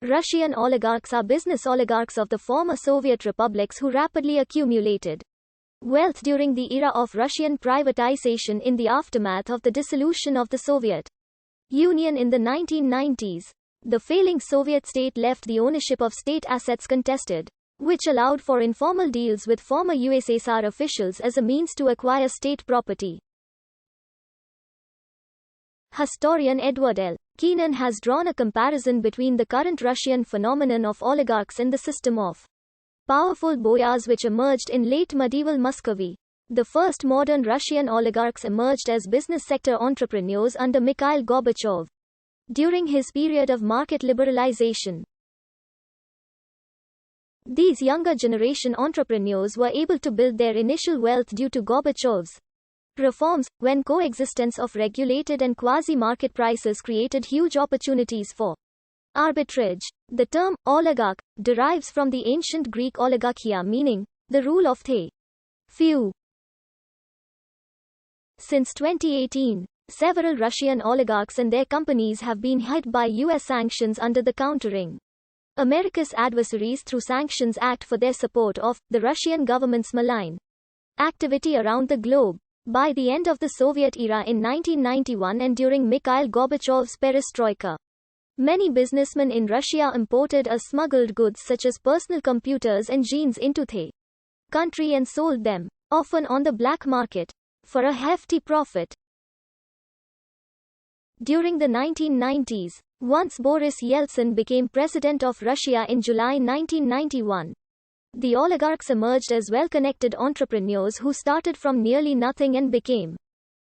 Russian oligarchs are business oligarchs of the former Soviet republics who rapidly accumulated wealth during the era of Russian privatization in the aftermath of the dissolution of the Soviet Union in the 1990s. The failing Soviet state left the ownership of state assets contested, which allowed for informal deals with former USSR officials as a means to acquire state property. Historian Edward L. Keenan has drawn a comparison between the current Russian phenomenon of oligarchs and the system of powerful boyars which emerged in late medieval Muscovy. The first modern Russian oligarchs emerged as business sector entrepreneurs under Mikhail Gorbachev during his period of market liberalization. These younger generation entrepreneurs were able to build their initial wealth due to Gorbachev's reforms, when coexistence of regulated and quasi-market prices created huge opportunities for arbitrage. The term oligarch derives from the ancient Greek oligarchia, meaning the rule of the few. Since 2018, several Russian oligarchs and their companies have been hit by US sanctions under the Countering America's Adversaries Through Sanctions Act for their support of the Russian government's malign activity around the globe. By the end of the Soviet era in 1991 and during Mikhail Gorbachev's perestroika, many businessmen in Russia imported or smuggled goods such as personal computers and jeans into the country and sold them, often on the black market, for a hefty profit. During the 1990s, once Boris Yeltsin became president of Russia in July 1991, the oligarchs emerged as well-connected entrepreneurs who started from nearly nothing and became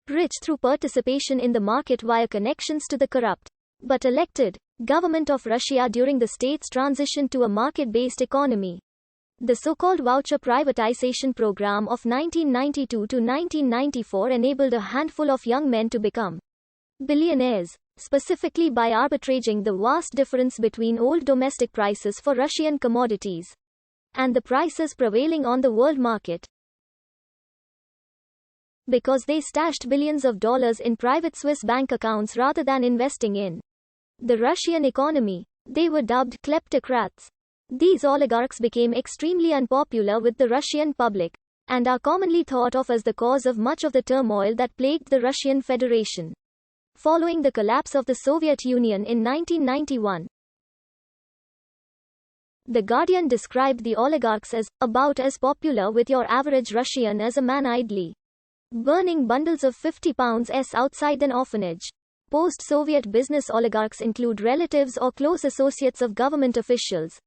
rich through participation in the market via connections to the corrupt but elected government of Russia during the state's transition to a market-based economy. The so-called voucher privatization program of 1992 to 1994 enabled a handful of young men to become billionaires, specifically by arbitraging the vast difference between old domestic prices for Russian commodities and the prices prevailing on the world market. Because they stashed billions of dollars in private Swiss bank accounts rather than investing in the Russian economy, they were dubbed kleptocrats. These oligarchs became extremely unpopular with the Russian public, and are commonly thought of as the cause of much of the turmoil that plagued the Russian Federation following the collapse of the Soviet Union in 1991. The Guardian described the oligarchs as about as popular with your average Russian as a man idly burning bundles of £50 outside an orphanage. Post-Soviet business oligarchs include relatives or close associates of government officials,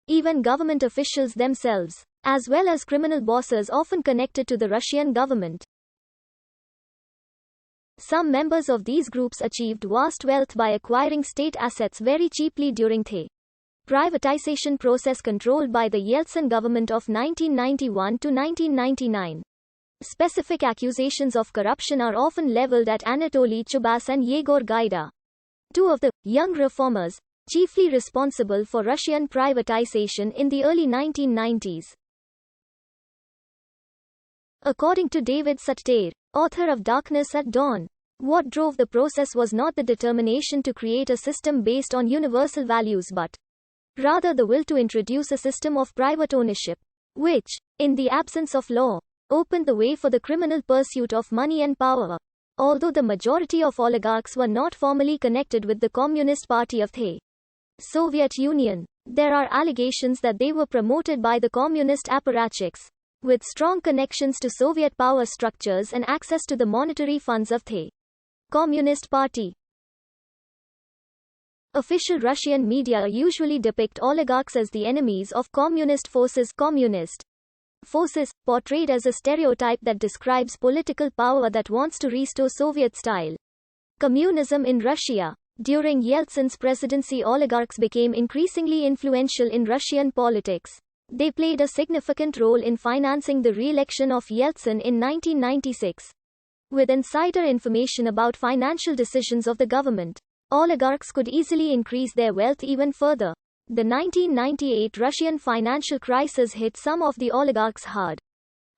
even government officials themselves, as well as criminal bosses often connected to the Russian government. Some members of these groups achieved vast wealth by acquiring state assets very cheaply during the privatization process controlled by the Yeltsin government of 1991 to 1999. Specific accusations of corruption are often leveled at Anatoly Chubas and Yegor Gaida, two of the young reformers chiefly responsible for Russian privatization in the early 1990s. According to David Sutter, author of Darkness at Dawn, what drove the process was not the determination to create a system based on universal values but rather the will to introduce a system of private ownership, which, in the absence of law, opened the way for the criminal pursuit of money and power. Although the majority of oligarchs were not formally connected with the Communist Party of the Soviet Union, there are allegations that they were promoted by the communist apparatchiks, with strong connections to Soviet power structures and access to the monetary funds of the Communist Party. Official Russian media usually depict oligarchs as the enemies of communist forces. Communist forces, portrayed as a stereotype that describes political power that wants to restore Soviet-style communism in Russia. During Yeltsin's presidency, oligarchs became increasingly influential in Russian politics. They played a significant role in financing the re-election of Yeltsin in 1996. With insider information about financial decisions of the government, oligarchs could easily increase their wealth even further. The 1998 Russian financial crisis hit some of the oligarchs hard,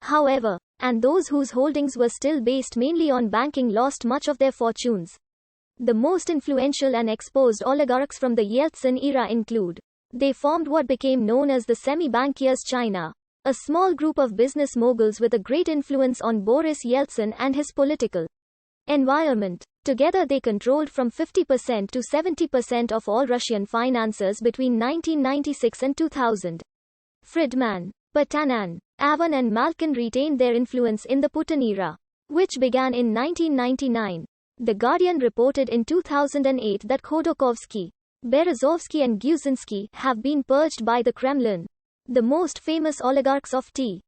however, and those whose holdings were still based mainly on banking lost much of their fortunes. The most influential and exposed oligarchs from the Yeltsin era include. They formed what became known as the Semi-Bankiers China, a small group of business moguls with a great influence on Boris Yeltsin and his political environment. Together they controlled from 50% to 70% of all Russian finances between 1996 and 2000. Friedman, Potanin, Avon and Malkin retained their influence in the Putin era, which began in 1999. The Guardian reported in 2008 that Khodorkovsky, Berezovsky and Guzinski have been purged by the Kremlin. The most famous oligarchs of T.